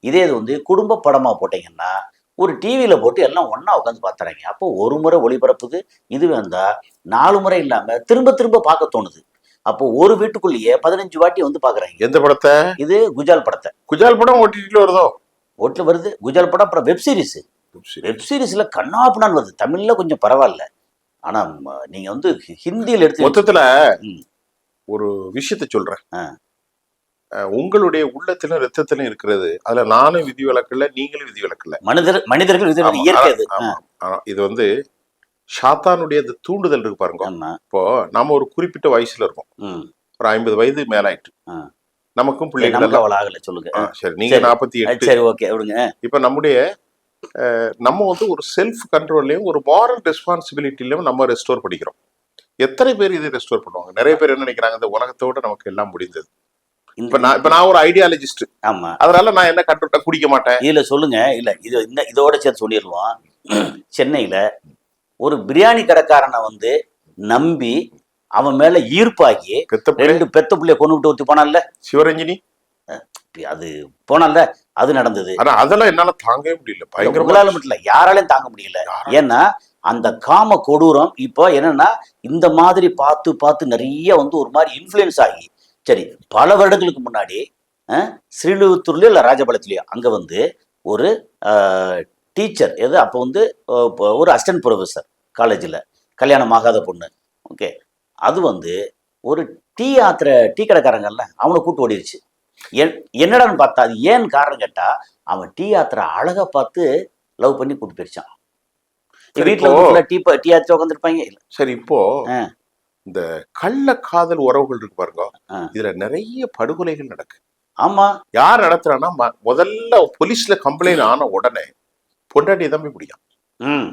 இதே இது வந்து குடும்ப படமாக போட்டிங்கன்னா ஒரு டிவியில் போட்டு எல்லாம் ஒன்றா உட்காந்து பார்த்துறாங்க. அப்போ ஒரு முறை ஒளிபரப்புது, இது வந்தால் 4 முறை இல்லாமல் திரும்ப திரும்ப பார்க்க தோணுது. அப்போ ஒரு வீட்டுக்குள்ளேயே 15 வாட்டி வந்து பார்க்குறாங்க. எந்த படத்தை? இது குஜால் படத்தை. குஜால் படம் ஓடிடியில் வருதோ? ஓட்டில் வருது குஜால் படம். அப்புறம் வெப் சீரிஸில் கண்ணாப்புனான் வருது. தமிழில் கொஞ்சம் பரவாயில்ல, ஆனால் நீங்கள் வந்து ஹிந்தியில் எடுத்து மொத்தத்தில் ஒரு விஷயத்த சொல்கிறேன். உங்களுடைய உள்ளத்திலும் ரத்தத்திலும் இருக்கிறது, அதுல நானும் விதிவிலக்கல்ல, நீங்களும் விதிவிலக்கல்ல, மனிதர்கள் இயற்கை. இது வந்து சாத்தானுடைய தூண்டுதல் இருக்கு பாருங்க. இப்போ நாம ஒரு குறிப்பிட்ட வயசுல இருக்கோம், ஒரு 50 வயது மேல ஆயிட்டு, நமக்கும் பிள்ளைகள் ஆகல. சொல்லுங்க. சரி, நீங்க 48. சரி, ஓகே விடுங்க. இப்ப நம்முடைய நம்ம வந்து ஒரு செல்ஃப் கண்ட்ரோல்லையும் ஒரு மாரல் ரெஸ்பான்சிபிலிட்டிலையும் நம்ம ரெஸ்டோர் பண்ணிக்கிறோம். எத்தனை பேர் இதை ரெஸ்டோர் பண்ணுவாங்க? நிறைய பேர் என்ன நினைக்கிறாங்க, இந்த உலகத்தோட நமக்கு எல்லாம் முடிந்தது. இப்ப நான் ஒரு ஐடியாலஜிஸ்ட். ஆமா, அதனால நான் என்ன கண்ட்ரோல் குடிக்க மாட்டேன். இதுல சொல்லுங்க. இல்ல இது இதோட சேர்த்து சொல்லிடுவோம். சென்னையில ஒரு பிரியாணி கடைக்காரனை வந்து நம்பி அவன் மேல ஈர்ப்பாகி 2 பெத்த பிள்ளைய கொண்டு விட்டு ஊத்தி போனான்ல சிவரஞ்சினி, அது போனான்ல, அது நடந்தது. ஆனா அதெல்லாம் என்னால தாங்கவே முடியல. உங்களால மட்டும் இல்ல, யாராலையும் தாங்க முடியல. ஏன்னா அந்த காம கொடூரம் இப்போ என்னன்னா இந்த மாதிரி பார்த்து பார்த்து நிறைய வந்து ஒரு மாதிரி இன்ஃப்ளூயன்ஸ் ஆகி, சரி பல வருடங்களுக்கு முன்னாடி ஸ்ரீவில்லிபுத்தூர்லயோ இல்லை ராஜபாளையத்துலயோ அங்க வந்து ஒரு டீச்சர் அப்போ வந்து ஒரு அசிஸ்டன்ட் ப்ரொஃபஸர் காலேஜில் கல்யாணம் ஆகாத பொண்ணு. ஓகே, அது வந்து ஒரு டீ கடைக்காரங்கல்ல அவனை கூட்டு ஓடிடுச்சு. என்னடான்னு பார்த்தா அது ஏன் காரணம் கேட்டா, அவன் டீ ஆத்திர அழகா பார்த்து லவ் பண்ணி கூட்டு போயிடுச்சான். வீட்டுல டீ ஆத்திர உட்காந்துருப்பாங்க. சரி, இப்போ இந்த கள்ள காதல் உறவுகள் இருக்கு பாருங்க, இதுல நிறைய படுகொலைகள் நடக்கு. ஆமா, யார் நடத்துறான்னா முதல்ல போலீஸ்ல கம்ப்ளைண்ட் ஆன உடனே பொண்டாட்டி தான் போய் பிடிக்கும்.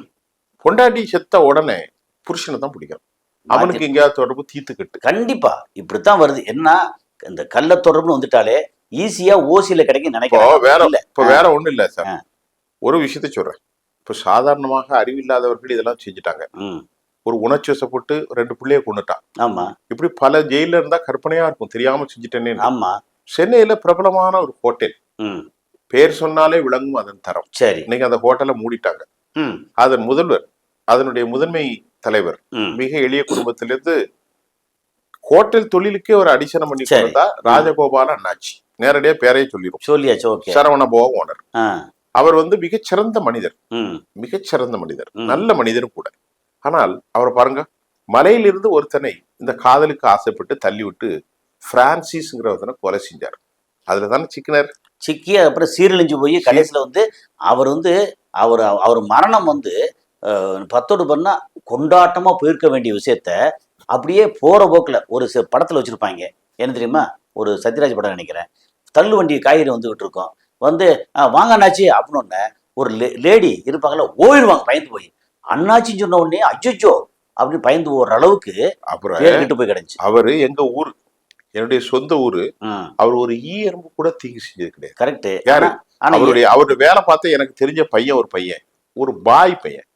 பொண்டாட்டி செத்த உடனே புருஷனை தான் பிடிக்கும். அவனுக்கு எங்கேயாவது தொடர்பு தீர்த்துக்கிட்டு கண்டிப்பா இப்படித்தான் வருது. என்ன இந்த கள்ள தொடர்புன்னு வந்துட்டாலே ஈஸியா ஓசியில கிடைக்கும் நினைக்கிறேன். வேற ஒண்ணும் இல்ல சார், ஒரு விஷயத்த சொல்றேன். இப்ப சாதாரணமாக அறிவில்லாதவர்கள் இதெல்லாம் செஞ்சுட்டாங்க. ஒரு உணர்ச்சி வசப்பட்டு 2 பிள்ளைய கொண்டுட்டான். ஆமா, இப்படி பல ஜெயில இருந்தா கற்பனையா இருக்கும், தெரியாம செஞ்சுட்டேனே. ஆமா, சென்னையில பிரபலமான ஒரு ஹோட்டல், பேர் சொன்னாலே விளங்கும் அதன் தரம். சரி, இன்னைக்கு அந்த ஹோட்டலை மூடிட்டாங்க. அதன் முதல்வர், அதனுடைய முதன்மை தலைவர் மிக எளிய குடும்பத்திலிருந்து ஹோட்டல் தொழிலுக்கே ஒரு அடிசனம் பண்ணி கொடுத்தா ராஜகோபால அண்ணாச்சி. நேரடியா பேரையே சொல்லியாச்சு. சரவண பவ ஓனர். அவர் வந்து மிகச்சிறந்த மனிதர், நல்ல மனிதரும் கூட. ஆனால் அவர் பாருங்க, மலையிலிருந்து ஒருத்தனை இந்த காதலுக்கு ஆசைப்பட்டு தள்ளிவிட்டு பிரான்சிஸ்ங்கிறவனை கொலை செஞ்சார். அதுலதானே சிக்கிய அப்புறம் சீரழிஞ்சு போய் கடைசியில வந்து அவர் மரணம் வந்து 10 பண்ணா கொண்டாட்டமா போயிருக்க வேண்டிய விஷயத்த அப்படியே போற போக்குல ஒரு படத்துல வச்சிருப்பாங்க. என்ன தெரியுமா, ஒரு சத்யராஜ் படம் நினைக்கிறேன். தள்ளு வண்டி காய்கறி வந்துகிட்டு இருக்கோம், வந்து வாங்க அண்ணாச்சி அப்படின்னு ஒரு லேடி இருப்பாங்கல்ல, ஓடிடுவாங்க பயந்து போய். அண்ணாச்சின்னு சொன்ன உடனே அச்சோ அப்படி பயந்து போற அளவுக்கு அப்புறம் கிட்ட போய் கிடைச்சு. அவரு எங்க ஊரு, என்னுடைய சொந்த ஊரு. அவர் ஒரு எறும்பு கூட தீங்கு செஞ்சது கிடையாது. கரெக்ட். யாரு அவருடைய வேலை பார்த்து எனக்கு தெரிஞ்ச பையன், ஒரு பாய் பையன்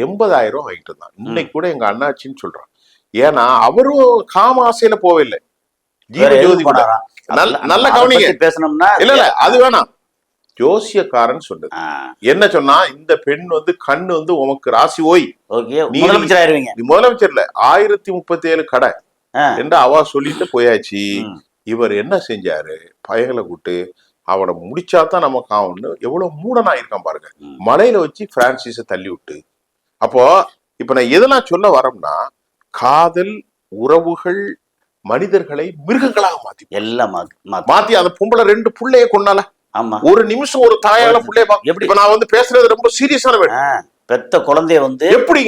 80,000 வாங்கிட்டு இருந்தான். இன்னைக்கு கூட எங்க அண்ணாச்சின்னு சொல்றான். ஏன்னா அவரும் காம ஆசையில போவில்லை, ஜீவஜோதி கூட. நல்ல கவனிங்க, பேசணும்னா இல்ல அது வேணாம். ஜோசியக்காரன் சொன்னது என்ன சொன்னா, இந்த பெண் வந்து கண்ணு வந்து உமக்கு ராசி ஓய், முதலமைச்சர் இல்ல 1037 கடை என்று அவ சொல்லிட்டு போயாச்சு. இவர் என்ன செஞ்சாரு, பயங்களை கூட்டு அவனை முடிச்சாதான் நமக்கு ஆகும்னு எவ்வளவு மூடனா இருக்கான் பாருங்க. மலையில வச்சு பிரான்சிஸ தள்ளி விட்டு. அப்போ இப்ப நான் எதெல்லாம் சொல்ல வரோம்னா, காதல் உறவுகள் மனிதர்களை மிருகங்களாக மாத்தி அந்த பொம்பளை 2 புள்ளைய கொண்டால. ஆமா, ஒரு நிமிஷம் ஒரு தாயால புள்ளைய எப்படி. நான் வந்து பேசுறது ரொம்ப சீரியஸான வேணும். பெத்த குழந்தைய வந்து எப்படி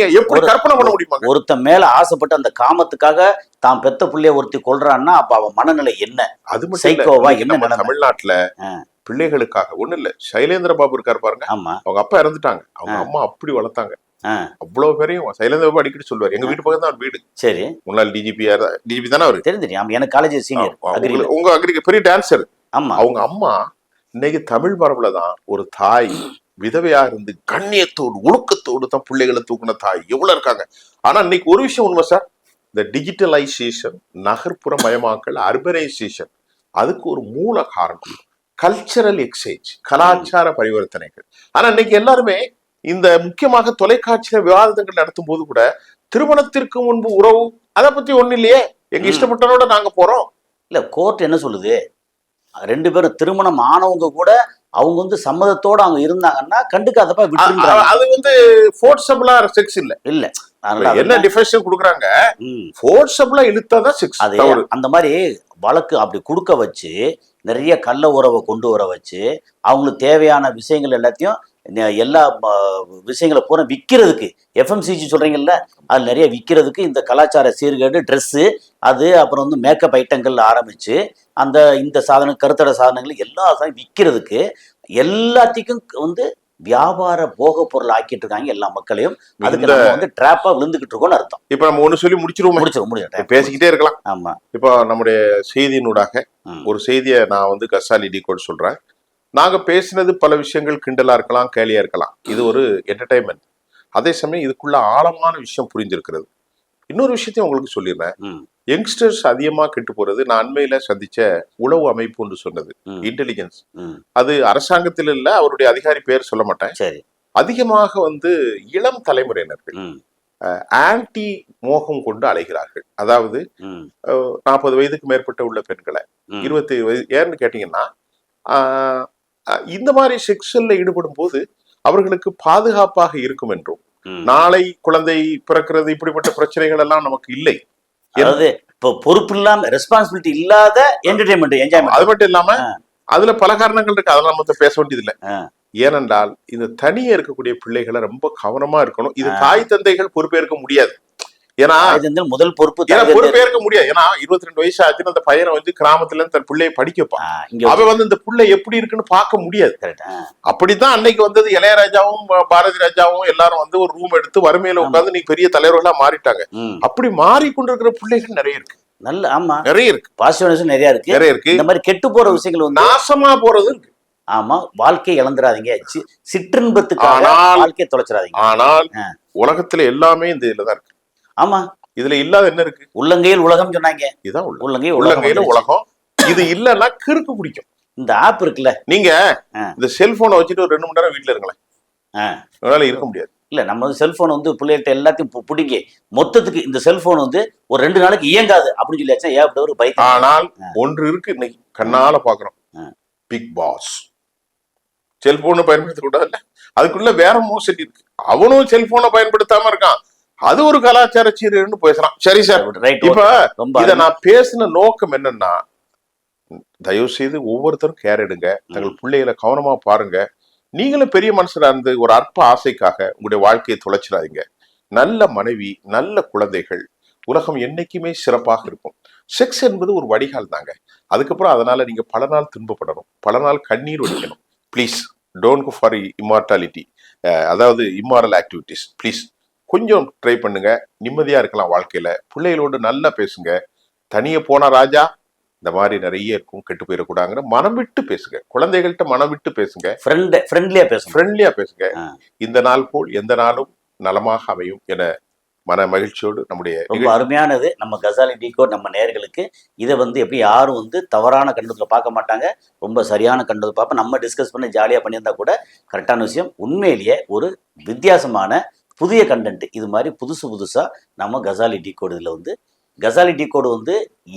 கற்பனை பண்ண முடியுமா? ஒருத்த மேல ஆசைப்பட்டு அந்த காமத்துக்காக தான் பெத்த புள்ளைய ஒருத்தி கொல்றான்னா அப்ப அவன் மனநிலை என்ன? அது சைக்கோவா என்ன? தமிழ்நாட்டுல பிள்ளைகளுக்காக ஒண்ணு இல்ல. சைலேந்திர பாபு இருக்காரு பாருங்க. ஆமா, அவங்க அப்பா இறந்துட்டாங்க, அவங்க அம்மா அப்படி வளர்த்தாங்க. அவ்வளவு பேரையும் சைலேந்திர பாபு அடிக்கடி சொல்லுவாரு. எங்க வீட்டு பக்கம் தான் வீடு. சரி, முன்னாள் டிஜிபி தானே அவரு. தெரியும், எனக்கு காலேஜ் சீனியர். உங்க அக்ரிக்கு பெரிய டான்சர். ஆமா, அவங்க அம்மா இன்னைக்கு தமிழ் மரபுல தான் ஒரு தாய் விதவையா இருந்து கண்ணியத்தோடு ஒழுக்கத்தோடு தான் பிள்ளைகளை தூக்குன தாய் எவ்வளவு இருக்காங்க. ஆனா இன்னைக்கு ஒரு விஷயம் உண்மை சார், இந்த டிஜிட்டலைசேஷன், நகர்ப்புற மயமாக்கல், அர்பனைசேஷன், அதுக்கு ஒரு மூல காரணம் கல்ச்சரல் எக்ஸ்சேஞ்ச், கலாச்சார பரிவர்த்தனைகள். ஆனா இன்னைக்கு எல்லாருமே இந்த முக்கியமாக தொலைக்காட்சியில விவாதங்கள் நடத்தும் போது கூட திருமணத்திற்கு முன்பு உறவு அதை பத்தி ஒண்ணு இல்லையே, எங்க இஷ்டப்பட்டனோட நாங்க போறோம். இல்ல, கோர்ட் என்ன சொல்லுது, 2 பேரும் திருமணம் ஆனவங்க கூட அவங்க வந்து சம்மதத்தோட அவங்க இருந்தாங்கன்னா கண்டுக்காதப்ப விட்டுருக்காங்க. அது வந்து ஃபோர்ஸபிளா செக்ஸ் இல்ல. என்ன டிஃபரன்ஷியேஷன் கொடுக்குறாங்க, ஃபோர்ஸபிளா இழுத்தாதான் செக்ஸ். அது அந்த மாதிரி வழக்கு அப்படி கொடுக்க வச்சு நிறைய கள்ள உறவை கொண்டு வர வச்சு அவங்களுக்கு தேவையான விஷயங்கள் எல்லாத்தையும் எல்லா விஷயங்களை பூரா விற்கிறதுக்கு, எஃப்எம்சிஜி சொல்றீங்கல்ல, அது நிறைய விற்கிறதுக்கு இந்த கலாச்சார சீர்கேடு, ட்ரெஸ்ஸு, அது அப்புறம் வந்து மேக்கப் ஐட்டங்கள் ஆரம்பிச்சு இந்த சாதனம், கருத்தடை சாதனங்கள் எல்லா விற்கிறதுக்கு எல்லாத்துக்கும் வந்து வியாபார போக பொருள் ஆக்கிட்டு இருக்காங்க எல்லா மக்களையும். அதுக்கு இந்த நம்ம வந்து ட்ராப்பா விழுந்துகிட்டு இருக்கோம்னு அர்த்தம். இப்ப நம்ம ஒண்ணு சொல்லி முடிச்சிருவோம். முடிச்சிடும். பேசிக்கிட்டே இருக்கலாம். ஆமா. இப்போ நம்முடைய செய்தியினூடாக ஒரு செய்தியை நான் வந்து கசாலி டீகோட் சொல்றேன். நாங்க பேசினது பல விஷயங்கள் கிண்டலா இருக்கலாம், கேலியா இருக்கலாம். இது ஒரு என்டர்டைன்மெண்ட். அதே சமயம் இதுக்குள்ள ஆழமான விஷயம் புரிஞ்சிருக்கிறது. இன்னொரு விஷயத்தையும் உங்களுக்கு சொல்லிடுறேன். யங்ஸ்டர்ஸ் அதிகமா கெட்டு போறது நான் அண்மையில சந்திச்ச உளவு அமைப்பு ஒன்று சொன்னது, இன்டெலிஜென்ஸ். அது அரசாங்கத்தில் இல்ல, அவருடைய அதிகாரி பேர் சொல்ல மாட்டேன். சரி. அதிகமாக வந்து இளம் தலைமுறையினர்கள் ஆன்டி மோகம் கொண்டு அலைகிறார்கள். அதாவது 40 வயதுக்கு மேற்பட்ட உள்ள பெண்களை 27 வயது ஏன்னு கேட்டீங்கன்னா, இந்த மாதிரி செக்ஷுவல்ல ஈடுபடும் போது அவர்களுக்கு பாதுகாப்பாக இருக்கும் என்றும், நாளை குழந்தை பிறக்கிறது இப்படிப்பட்ட பிரச்சனைகள் எல்லாம் நமக்கு இல்லை. அதாவது இப்போ பொறுப்பு இல்லாம ரெஸ்பான்சிபிலிட்டி இல்லாத என்டர்டைன்மெண்ட், என்ஜாய்மெண்ட். அது மட்டும் இல்லாம அதுல பல காரணங்கள் இருக்கு, அதெல்லாம் நம்ம பேச வேண்டியது இல்லை. ஏனென்றால் இந்த தனியே இருக்கக்கூடிய பிள்ளைகளை ரொம்ப கவனமா இருக்கணும். இது தாய் தந்தைகள் பொறுப்பேற்க முடியாது. ஏன்னா முதல் பொறுப்பேற்க முடியாது. ஏன்னா 22 வயசு ஆச்சுன்னு அந்த பையனை வந்து கிராமத்துல இருந்து தன் பிள்ளையை படிக்க வைப்பான். அவன் வந்து இந்த பிள்ளை எப்படி இருக்குன்னு பார்க்க முடியாது. அப்படித்தான் அன்னைக்கு வந்தது இளையராஜாவும் பாரதி ராஜாவும் எல்லாரும் வந்து ஒரு ரூம் எடுத்து வறுமையில உட்கார்ந்து நீ பெரிய தலைவர்களா மாறிட்டாங்க. அப்படி மாறிக்கொண்டிருக்கிற பிள்ளைகள் நிறைய இருக்கு. நல்ல ஆமா நிறைய இருக்கு. பாசிட்டிவ் நிறைய இருக்கு. இந்த மாதிரி கெட்டு போற விஷயங்கள் வந்து நாசமா போறது இருக்கு. ஆமா, வாழ்க்கையை இழந்துடாதீங்க, சிற்றின்பத்துக்காக வாழ்க்கையை தொலைச்சிடாதீங்க. ஆனால் உலகத்துல எல்லாமே இந்த இதுலதான் இருக்கு. ஆமா, இதுல இல்லாத என்ன இருக்கு? உள்ளங்கையில் உலகம் சொன்னாங்க. இதுதான் உள்ளங்கையில உலகம். இது இல்லன்னா கிறுக்கு பிடிக்கும். இந்த ஆப் இருக்குல்ல, நீங்க இந்த செல்போனை வச்சுட்டு ஒரு 2 மணி நேரம் வீட்டுல இருங்களேன், அதனால இருக்க முடியாது. இல்ல, நம்ம வந்து செல்போன் வந்து பிள்ளைகிட்ட எல்லாத்தையும் பிடிங்க, மொத்தத்துக்கு இந்த செல்போன் வந்து ஒரு 2 நாளைக்கு இயங்காது அப்படின்னு சொல்லியாச்சா ஏன் ஒரு பைக். ஆனால் ஒன்று இருக்கு, இன்னைக்கு கண்ணால பாக்குறோம், பிக் பாஸ். செல்போனை பயன்படுத்த கூடாது, அதுக்குள்ள வேற மோசடி இருக்கு. அவனும் செல்போனை பயன்படுத்தாம இருக்கான், அது ஒரு கலாச்சார சீரழிவுன்னு பேசுறான். சரி சார், இப்ப இத நான் பேசின நோக்கம் என்னன்னா, தயவு செய்து ஒவ்வொருத்தரும் கேர் எடுங்க, தங்கள் பிள்ளைகளை கவனமா பாருங்க. நீங்களும் பெரிய மனுஷனா இருந்து ஒரு அற்ப ஆசைக்காக உங்களுடைய வாழ்க்கையை தொலைச்சிடாதீங்க. நல்ல மனைவி, நல்ல குழந்தைகள், உலகம் என்னைக்குமே சிறப்பாக இருக்கும். செக்ஸ் என்பது ஒரு வடிகால் தாங்க. அதுக்கப்புறம் அதனால நீங்க பல நாள் துன்பப்படணும், பல நாள் கண்ணீர் ஒழிக்கணும். Please don't go for immortality, அதாவது இம்மாரல் ஆக்டிவிட்டிஸ். ப்ளீஸ் கொஞ்சம் ட்ரை பண்ணுங்க, நிம்மதியா இருக்கலாம் வாழ்க்கையில. பிள்ளைகளோடு நல்லா பேசுங்க. தனியே போனா ராஜா இந்த மாதிரி நிறைய இருக்கும், கெட்டு போயிடக்கூடாதுங்கிற மனம் விட்டு பேசுங்க. குழந்தைகள்கிட்ட மனம் விட்டு பேசுங்க, ஃப்ரெண்ட்லியா பேசுங்க. இந்த நாள் போல் எந்த நாளும் நலமாக அமையும் என மன மகிழ்ச்சியோடு நம்முடைய ரொம்ப அருமையானது நம்ம கசாலி டீகோட் நம்ம நேயர்களுக்கு இதை வந்து எப்படி யாரும் வந்து தவறான கண்டத்துல பார்க்க மாட்டாங்க, ரொம்ப சரியான கண்டது பார்ப்போம். நம்ம டிஸ்கஸ் பண்ணி ஜாலியா பண்ணியிருந்தா கூட கரெக்டான விஷயம். உண்மையிலேயே ஒரு வித்தியாசமான புதிய கண்டென்ட், இது மாதிரி புதுசா நம்ம கசாலி டீகோட் இதில் வந்து கசாலி டீகோடு வந்து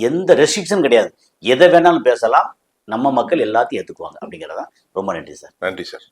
எந்த ரெஸ்ட்ரிக்ஷன் கிடையாது, எதை வேணாலும் பேசலாம், நம்ம மக்கள் எல்லாத்தையும் ஏற்றுக்குவாங்க அப்படிங்கிறதான். ரொம்ப நன்றி சார். நன்றி சார்.